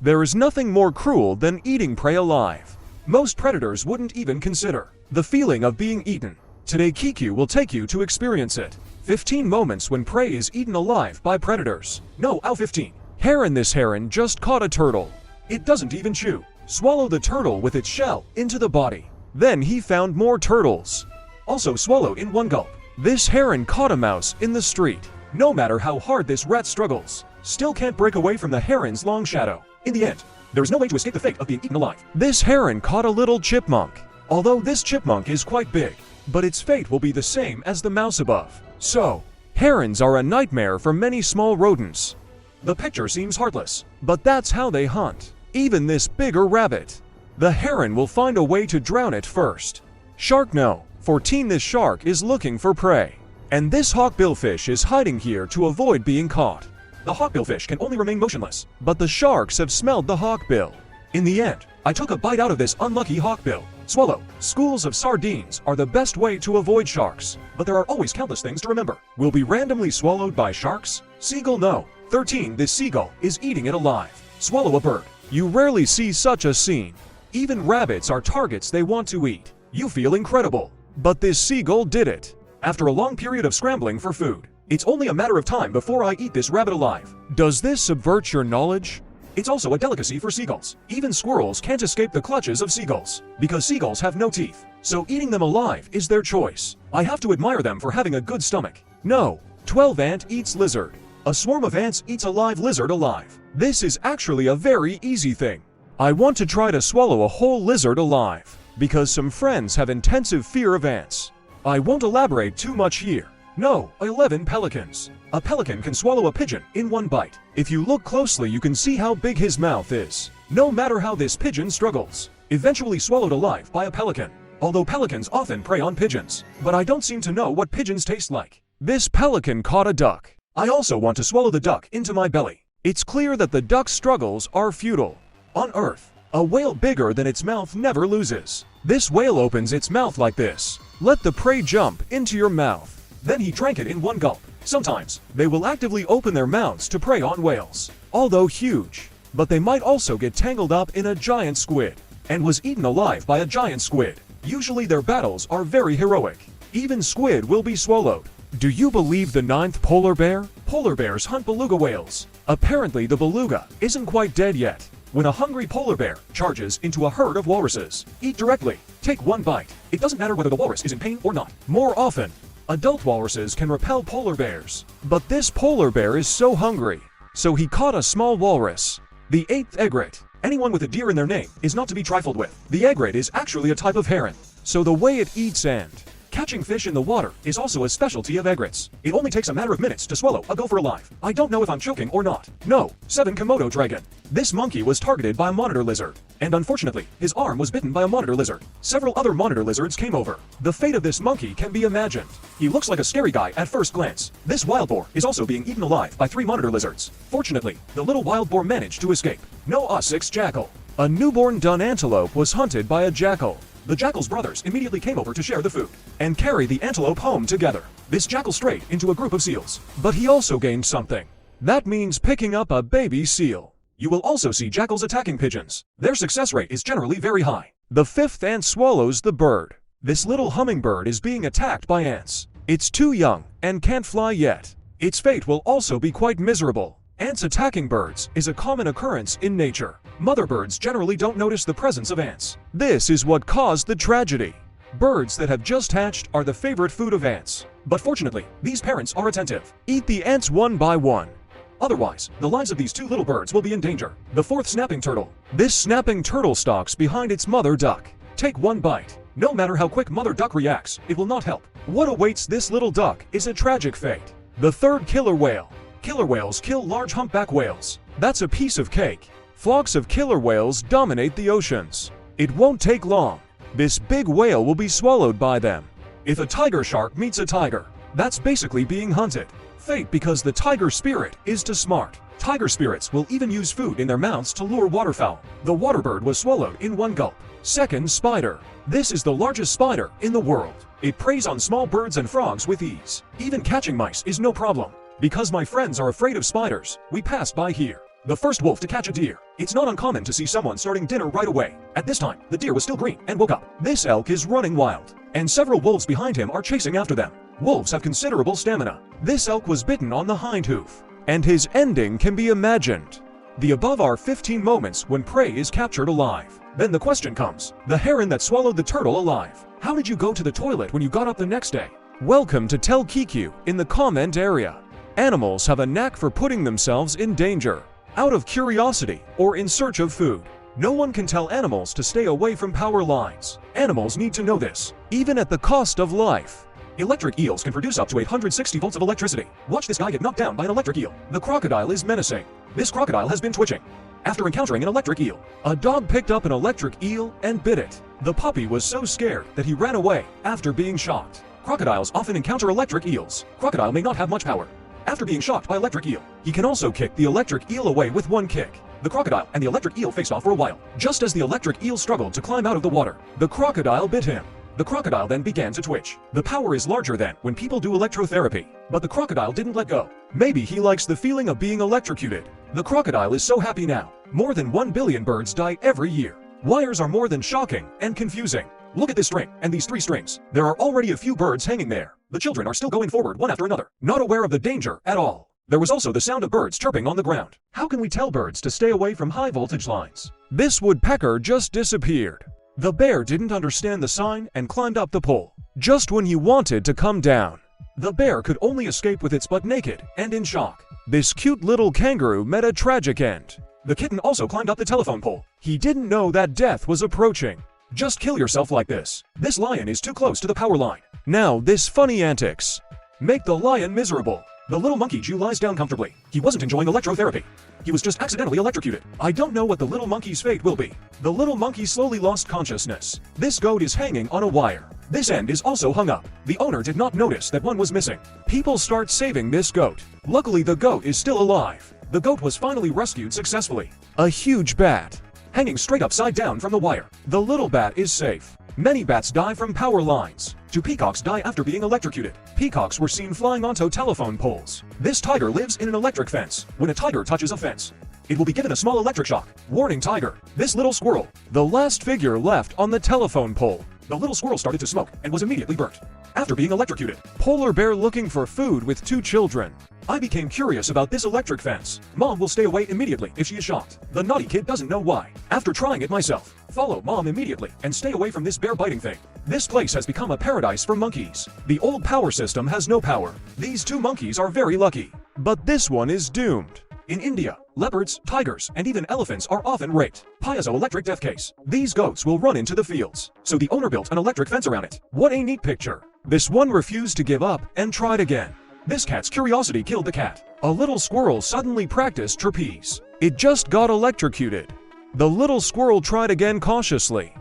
There is nothing more cruel than eating prey alive. Most predators wouldn't even consider the feeling of being eaten. Today Kiki will take you to experience it. 15 moments when prey is eaten alive by predators. No, 15. Heron. This heron just caught a turtle. It doesn't even chew. Swallow the turtle with its shell into the body. Then he found more turtles. Also swallow in one gulp. This heron caught a mouse in the street. No matter how hard this rat struggles, still can't break away from the heron's long shadow. In the end, there is no way to escape the fate of being eaten alive. This heron caught a little chipmunk. Although this chipmunk is quite big, but its fate will be the same as the mouse above. So, herons are a nightmare for many small rodents. The picture seems heartless, but that's how they hunt. Even this bigger rabbit. The heron will find a way to drown it first. Shark. No. 14. This shark is looking for prey. And this hawkbill fish is hiding here to avoid being caught. The hawkbill fish can only remain motionless, but the sharks have smelled the hawkbill. In the end, I took a bite out of this unlucky hawkbill. Swallow. Schools of sardines are the best way to avoid sharks, but there are always countless things to remember. Will be randomly swallowed by sharks? Seagull. No. 13. This seagull is eating it alive. Swallow a bird. You rarely see such a scene. Even rabbits are targets they want to eat. You feel incredible. But this seagull did it. After a long period of scrambling for food, it's only a matter of time before I eat this rabbit alive. Does this subvert your knowledge? It's also a delicacy for seagulls. Even squirrels can't escape the clutches of seagulls, because seagulls have no teeth. So eating them alive is their choice. I have to admire them for having a good stomach. No. 12. Ant eats lizard. A swarm of ants eats a live lizard alive. This is actually a very easy thing. I want to try to swallow a whole lizard alive, because some friends have intensive fear of ants. I won't elaborate too much here. No. 11. Pelicans. A pelican can swallow a pigeon in one bite. If you look closely, you can see how big his mouth is. No matter how this pigeon struggles, eventually swallowed alive by a pelican. Although pelicans often prey on pigeons, but I don't seem to know what pigeons taste like. This pelican caught a duck. I also want to swallow the duck into my belly. It's clear that the duck's struggles are futile. On Earth, a whale bigger than its mouth never loses. This whale opens its mouth like this. Let the prey jump into your mouth. Then he drank it in one gulp. Sometimes, they will actively open their mouths to prey on whales, although huge. But they might also get tangled up in a giant squid, and was eaten alive by a giant squid. Usually their battles are very heroic. Even squid will be swallowed. Do you believe the 9th polar bear? Polar bears hunt beluga whales. Apparently the beluga isn't quite dead yet. When a hungry polar bear charges into a herd of walruses, eat directly. Take one bite. It doesn't matter whether the walrus is in pain or not. More often, adult walruses can repel polar bears. But this polar bear is so hungry, so he caught a small walrus. The 8th egret. Anyone with a deer in their name is not to be trifled with. The egret is actually a type of heron. So the way it eats and catching fish in the water is also a specialty of egrets. It only takes a matter of minutes to swallow a gopher alive. I don't know if I'm choking or not. No. 7. Komodo dragon. This monkey was targeted by a monitor lizard, and unfortunately, his arm was bitten by a monitor lizard. Several other monitor lizards came over. The fate of this monkey can be imagined. He looks like a scary guy at first glance. This wild boar is also being eaten alive by 3 monitor lizards. Fortunately, the little wild boar managed to escape. No. 6. Jackal. A newborn dun antelope was hunted by a jackal. The jackal's brothers immediately came over to share the food and carry the antelope home together. This jackal strayed into a group of seals, but he also gained something. That means picking up a baby seal. You will also see jackals attacking pigeons. Their success rate is generally very high. The 5th ant swallows the bird. This little hummingbird is being attacked by ants. It's too young and can't fly yet. Its fate will also be quite miserable. Ants attacking birds is a common occurrence in nature. Mother birds generally don't notice the presence of ants. This is what caused the tragedy. Birds that have just hatched are the favorite food of ants. But fortunately, these parents are attentive. Eat the ants one by one. Otherwise, the lives of these 2 little birds will be in danger. The 4th snapping turtle. This snapping turtle stalks behind its mother duck. Take one bite. No matter how quick mother duck reacts, it will not help. What awaits this little duck is a tragic fate. The 3rd killer whale. Killer whales kill large humpback whales. That's a piece of cake. Flocks of killer whales dominate the oceans. It won't take long. This big whale will be swallowed by them. If a tiger shark meets a tiger, that's basically being hunted. Fate, because the tiger spirit is too smart. Tiger spirits will even use food in their mouths to lure waterfowl. The water bird was swallowed in one gulp. 2nd, spider. This is the largest spider in the world. It preys on small birds and frogs with ease. Even catching mice is no problem. Because my friends are afraid of spiders, we passed by here. the first wolf to catch a deer. It's not uncommon to see someone starting dinner right away. At this time, the deer was still green and woke up. This elk is running wild, and several wolves behind him are chasing after them. Wolves have considerable stamina. This elk was bitten on the hind hoof, and his ending can be imagined. The above are 15 moments when prey is captured alive. Then the question comes, the heron that swallowed the turtle alive. How did you go to the toilet when you got up the next day? Welcome to Tell Kiki in the comment area. Animals have a knack for putting themselves in danger, out of curiosity or in search of food. No one can tell animals to stay away from power lines. Animals need to know this, even at the cost of life. Electric eels can produce up to 860 volts of electricity. Watch this guy get knocked down by an electric eel. The crocodile is menacing. This crocodile has been twitching after encountering an electric eel. A dog picked up an electric eel and bit it. The puppy was so scared that he ran away after being shocked. Crocodiles often encounter electric eels. Crocodile may not have much power. After being shocked by electric eel, he can also kick the electric eel away with one kick. The crocodile and the electric eel faced off for a while. Just as the electric eel struggled to climb out of the water, the crocodile bit him. The crocodile then began to twitch. The power is larger than when people do electrotherapy, but the crocodile didn't let go. Maybe he likes the feeling of being electrocuted. The crocodile is so happy now. More than 1 billion birds die every year. Wires are more than shocking and confusing. Look at this string and these 3 strings. There are already a few birds hanging there. The children are still going forward one after another, not aware of the danger at all. There was also the sound of birds chirping on the ground. How can we tell birds to stay away from high voltage lines? This woodpecker just disappeared. The bear didn't understand the sign and climbed up the pole, just when he wanted to come down. The bear could only escape with its butt naked and in shock. This cute little kangaroo met a tragic end. The kitten also climbed up the telephone pole. He didn't know that death was approaching. Just kill yourself like this. This lion is too close to the power line. Now this funny antics make the lion miserable. The little monkey Jew lies down comfortably. He wasn't enjoying electrotherapy. He was just accidentally electrocuted. I don't know what the little monkey's fate will be. The little monkey slowly lost consciousness. This goat is hanging on a wire. This end is also hung up. The owner did not notice that one was missing. People start saving this goat. Luckily the goat is still alive. The goat was finally rescued successfully. A huge bat hanging straight upside down from the wire. The little bat is safe. Many bats die from power lines. 2 peacocks die after being electrocuted. Peacocks were seen flying onto telephone poles. This tiger lives in an electric fence. When a tiger touches a fence, it will be given a small electric shock. Warning tiger. This little squirrel, the last figure left on the telephone pole. The little squirrel started to smoke and was immediately burnt after being electrocuted. Polar bear looking for food with 2 children. I became curious about this electric fence. Mom will stay away immediately if she is shocked. The naughty kid doesn't know why. After trying it myself, follow mom immediately and stay away from this bear biting thing. This place has become a paradise for monkeys. The old power system has no power. These 2 monkeys are very lucky, but this one is doomed. In India, leopards, tigers, and even elephants are often raped. Piezoelectric death case. These goats will run into the fields, so the owner built an electric fence around it. What a neat picture. This one refused to give up and tried again. This cat's curiosity killed the cat. A little squirrel suddenly practiced trapeze. It just got electrocuted. The little squirrel tried again cautiously.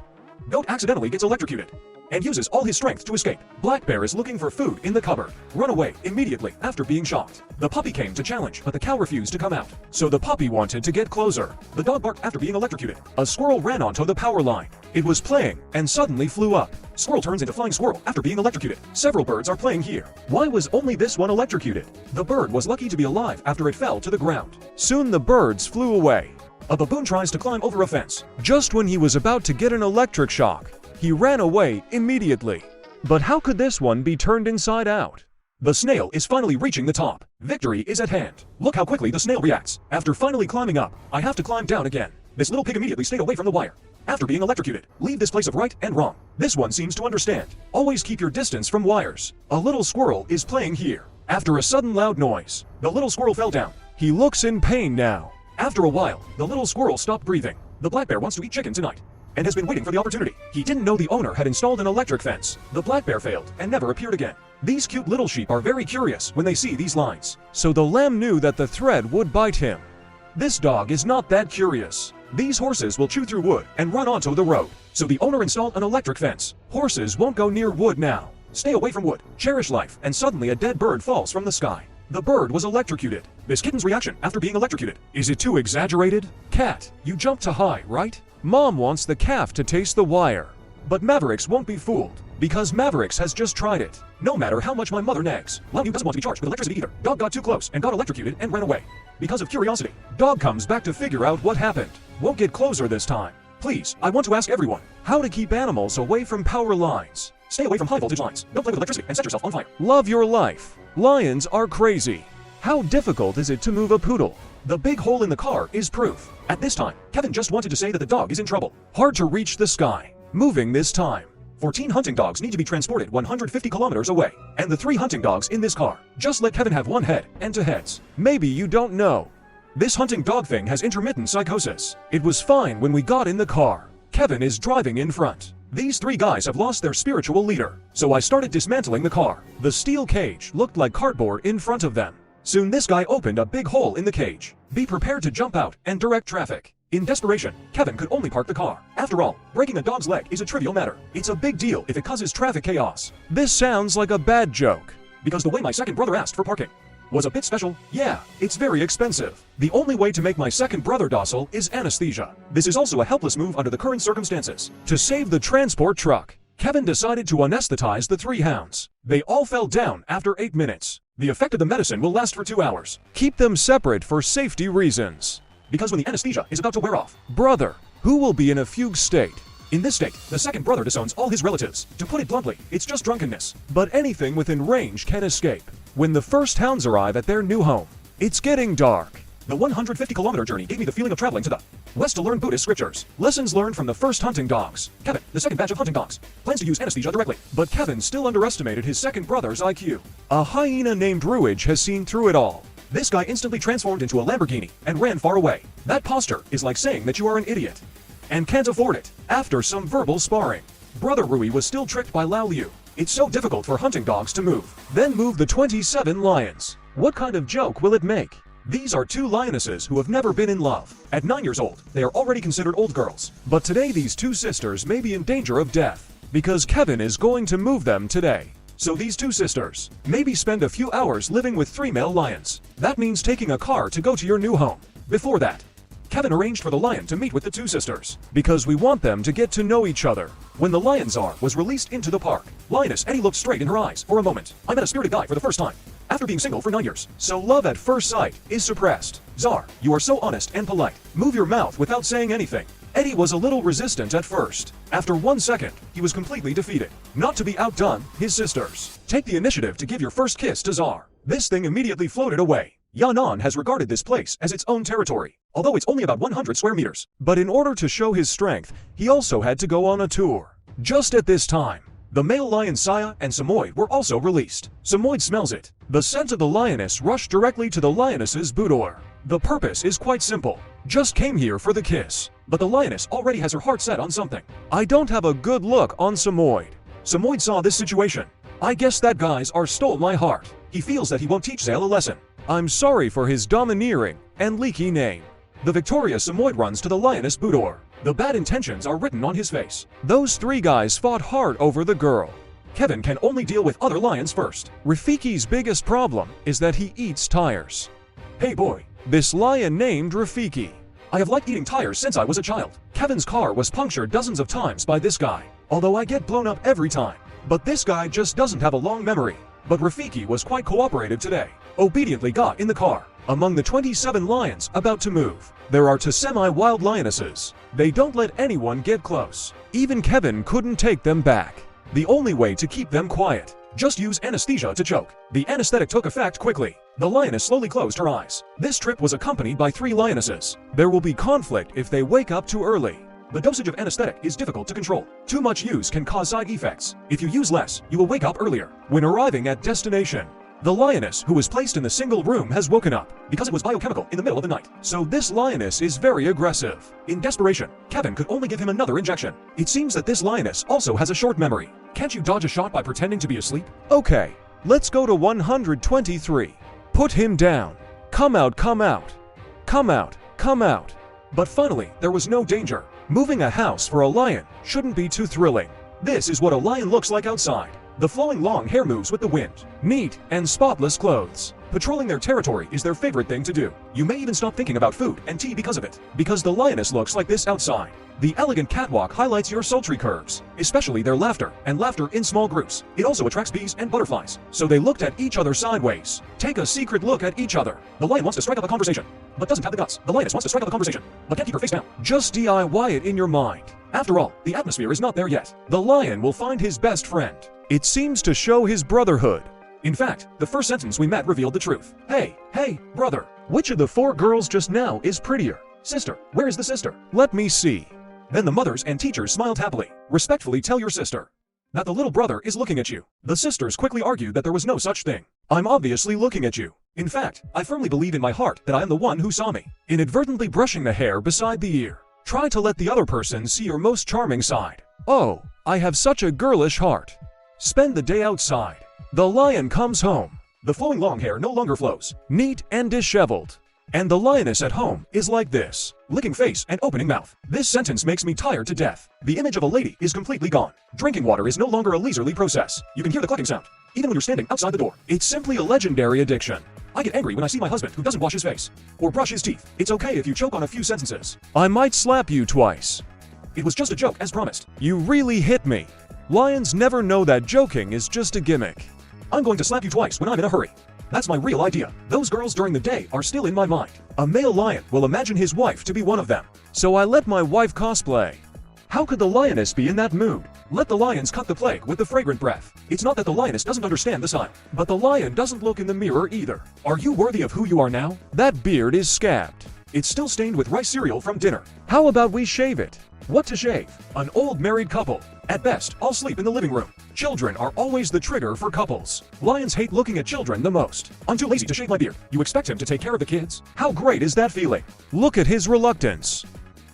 Goat accidentally gets electrocuted and uses all his strength to escape. Black bear is looking for food in the cupboard. Run away immediately after being shocked. The puppy came to challenge, but the cow refused to come out. So the puppy wanted to get closer. The dog barked after being electrocuted. A squirrel ran onto the power line. It was playing and suddenly flew up. Squirrel turns into flying squirrel after being electrocuted. Several birds are playing here. Why was only this one electrocuted? The bird was lucky to be alive after it fell to the ground. Soon the birds flew away. A baboon tries to climb over a fence. Just when he was about to get an electric shock, he ran away immediately. But how could this one be turned inside out? The snail is finally reaching the top. Victory is at hand. Look how quickly the snail reacts. After finally climbing up, I have to climb down again. This little pig immediately stayed away from the wire. After being electrocuted, leave this place of right and wrong. This one seems to understand. Always keep your distance from wires. A little squirrel is playing here. After a sudden loud noise, the little squirrel fell down. He looks in pain now. After a while, the little squirrel stopped breathing. The black bear wants to eat chicken tonight and has been waiting for the opportunity. He didn't know the owner had installed an electric fence. The black bear failed and never appeared again. These cute little sheep are very curious when they see these lines. So the lamb knew that the thread would bite him. This dog is not that curious. These horses will chew through wood and run onto the road. So the owner installed an electric fence. Horses won't go near wood now. Stay away from wood. Cherish life. And suddenly a dead bird falls from the sky. The bird was electrocuted. This kitten's reaction after being electrocuted. Is it too exaggerated? Cat, you jumped too high, right? Mom wants the calf to taste the wire. But Mavericks won't be fooled, because Mavericks has just tried it. No matter how much my mother nags, Lion doesn't want to be charged with electricity either. Dog got too close and got electrocuted and ran away. Because of curiosity, Dog comes back to figure out what happened. Won't get closer this time. Please, I want to ask everyone, how to keep animals away from power lines. Stay away from high voltage lines. Don't play with electricity and set yourself on fire. Love your life. Lions are crazy. How difficult is it to move a poodle? The big hole in the car is proof. At this time, Kevin just wanted to say that the dog is in trouble. Hard to reach the sky. Moving this time. 14 hunting dogs need to be transported 150 kilometers away. And the 3 hunting dogs in this car. Just let Kevin have one head and 2 heads. Maybe you don't know. This hunting dog thing has intermittent psychosis. It was fine when we got in the car. Kevin is driving in front. These 3 guys have lost their spiritual leader. So I started dismantling the car. The steel cage looked like cardboard in front of them. Soon this guy opened a big hole in the cage. Be prepared to jump out and direct traffic. In desperation, Kevin could only park the car. After all, breaking a dog's leg is a trivial matter. It's a big deal if it causes traffic chaos. This sounds like a bad joke. Because the way my second brother asked for parking was a bit special. Yeah, it's very expensive. The only way to make my second brother docile is anesthesia. This is also a helpless move under the current circumstances. To save the transport truck, Kevin decided to anesthetize the 3 hounds. They all fell down after 8 minutes. The effect of the medicine will last for 2 hours. Keep them separate for safety reasons. Because when the anesthesia is about to wear off, brother, who will be in a fugue state? In this state, the second brother disowns all his relatives. To put it bluntly, it's just drunkenness. But anything within range can escape. When the first hounds arrive at their new home, it's getting dark. The 150-kilometer journey gave me the feeling of traveling to the west to learn Buddhist scriptures. Lessons learned from the first hunting dogs. Kevin, the second batch of hunting dogs, plans to use anesthesia directly. But Kevin still underestimated his second brother's IQ. A hyena named Ruage has seen through it all. This guy instantly transformed into a Lamborghini and ran far away. That posture is like saying that you are an idiot and can't afford it. After some verbal sparring, Brother Rui was still tricked by Lao Liu. It's so difficult for hunting dogs to move. Then move the 27 lions. What kind of joke will it make? These are 2 lionesses who have never been in love. At 9 years old, they are already considered old girls. But today these 2 sisters may be in danger of death, because Kevin is going to move them today. So these 2 sisters maybe spend a few hours living with 3 male lions. That means taking a car to go to your new home. Before that, Kevin arranged for the lion to meet with the 2 sisters, because we want them to get to know each other. When the lion czar was released into the park, Lioness Eddie looked straight in her eyes for a moment. I met a spirited guy for the first time, after being single for 9 years. So love at first sight is suppressed. Czar, you are so honest and polite. Move your mouth without saying anything. Eddie was a little resistant at first. After 1 second, he was completely defeated. Not to be outdone, his sisters take the initiative to give your first kiss to Czar. This thing immediately floated away. Yan'an has regarded this place as its own territory, although it's only about 100 square meters. But in order to show his strength, he also had to go on a tour. Just at this time, the male lion Saya and Samoyed were also released. Samoyed smells it. The scent of the lioness rushed directly to the lioness's boudoir. The purpose is quite simple. Just came here for the kiss. But the lioness already has her heart set on something. I don't have a good look on Samoyed. Samoyed saw this situation. I guess that guy's stole my heart. He feels that he won't teach Zale a lesson. I'm sorry for his domineering and leaky name. The victorious Samoyed runs to the lioness boudoir. The bad intentions are written on his face. Those 3 guys fought hard over the girl. Kevin can only deal with other lions first. Rafiki's biggest problem is that he eats tires. Hey boy, this lion named Rafiki. I have liked eating tires since I was a child. Kevin's car was punctured dozens of times by this guy, although I get blown up every time. But this guy just doesn't have a long memory. But Rafiki was quite cooperative today. Obediently got in the car. Among the 27 lions about to move, there are 2 semi-wild lionesses. They don't let anyone get close. Even Kevin couldn't take them back. The only way to keep them quiet, just use anesthesia to choke. The anesthetic took effect quickly. The lioness slowly closed her eyes. This trip was accompanied by 3 lionesses. There will be conflict if they wake up too early. The dosage of anesthetic is difficult to control. Too much use can cause side effects. If you use less, you will wake up earlier. When arriving at destination, the lioness who was placed in the single room has woken up, because it was biochemical in the middle of the night. So this lioness is very aggressive. In desperation, Kevin could only give him another injection. It seems that this lioness also has a short memory. Can't you dodge a shot by pretending to be asleep? Okay, let's go to 123. Put him down. Come out, come out. Come out, come out. But finally, there was no danger. Moving a house for a lion shouldn't be too thrilling. This is what a lion looks like outside. The flowing long hair moves with the wind. Neat and spotless clothes. Patrolling their territory is their favorite thing to do. You may even stop thinking about food and tea because of it. Because the lioness looks like this outside. The elegant catwalk highlights your sultry curves, especially their laughter, and laughter in small groups. It also attracts bees and butterflies. So they looked at each other sideways. Take a secret look at each other. The lion wants to strike up a conversation, but doesn't have the guts. The lioness wants to strike up a conversation, but can't keep her face down. Just DIY it in your mind. After all, the atmosphere is not there yet. The lion will find his best friend. It seems to show his brotherhood. In fact, the first sentence we met revealed the truth. Hey, brother. Which of the 4 girls just now is prettier? Sister, where is the sister? Let me see. Then the mothers and teachers smiled happily. Respectfully tell your sister that the little brother is looking at you. The sisters quickly argued that there was no such thing. I'm obviously looking at you. In fact, I firmly believe in my heart that I am the one who saw me. Inadvertently brushing the hair beside the ear. Try to let the other person see your most charming side. Oh, I have such a girlish heart. Spend the day outside. The lion comes home. The flowing long hair no longer flows, neat and disheveled. And the lioness at home is like this, licking face and opening mouth. This sentence makes me tired to death. The image of a lady is completely gone. Drinking water is no longer a leisurely process. You can hear the clucking sound, even when you're standing outside the door. It's simply a legendary addiction. I get angry when I see my husband who doesn't wash his face or brush his teeth. It's okay if you choke on a few sentences. I might slap you twice. It was just a joke, as promised. You really hit me. Lions never know that joking is just a gimmick. I'm going to slap you twice when I'm in a hurry. That's my real idea. Those girls during the day are still in my mind. A male lion will imagine his wife to be one of them. So I let my wife cosplay. How could the lioness be in that mood? Let the lions cut the plague with the fragrant breath. It's not that the lioness doesn't understand the sign, but the lion doesn't look in the mirror either. Are you worthy of who you are now? That beard is scabbed. It's still stained with rice cereal from dinner. How about we shave it? What to shave? An old married couple. At best, I'll sleep in the living room. Children are always the trigger for couples. Lions hate looking at children the most. I'm too lazy to shave my beard. You expect him to take care of the kids? How great is that feeling? Look at his reluctance.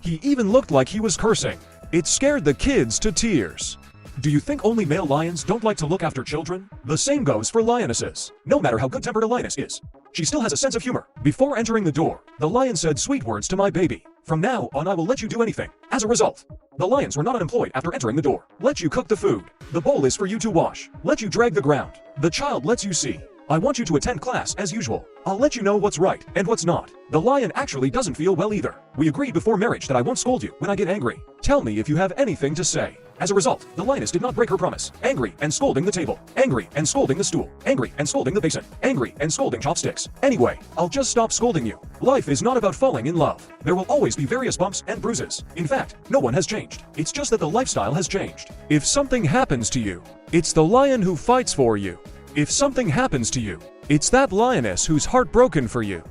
He even looked like he was cursing. It scared the kids to tears. Do you think only male lions don't like to look after children? The same goes for lionesses. No matter how good-tempered a lioness is, she still has a sense of humor. Before entering the door, the lion said sweet words to my baby. From now on I will let you do anything. As a result, the lions were not unemployed after entering the door. Let you cook the food. The bowl is for you to wash. Let you drag the ground. The child lets you see. I want you to attend class as usual. I'll let you know what's right and what's not. The lion actually doesn't feel well either. We agreed before marriage that I won't scold you when I get angry. Tell me if you have anything to say. As a result, the lioness did not break her promise. Angry and scolding the table. Angry and scolding the stool. Angry and scolding the basin. Angry and scolding chopsticks. Anyway, I'll just stop scolding you. Life is not about falling in love. There will always be various bumps and bruises. In fact, no one has changed. It's just that the lifestyle has changed. If something happens to you, it's the lion who fights for you. If something happens to you, it's that lioness who's heartbroken for you.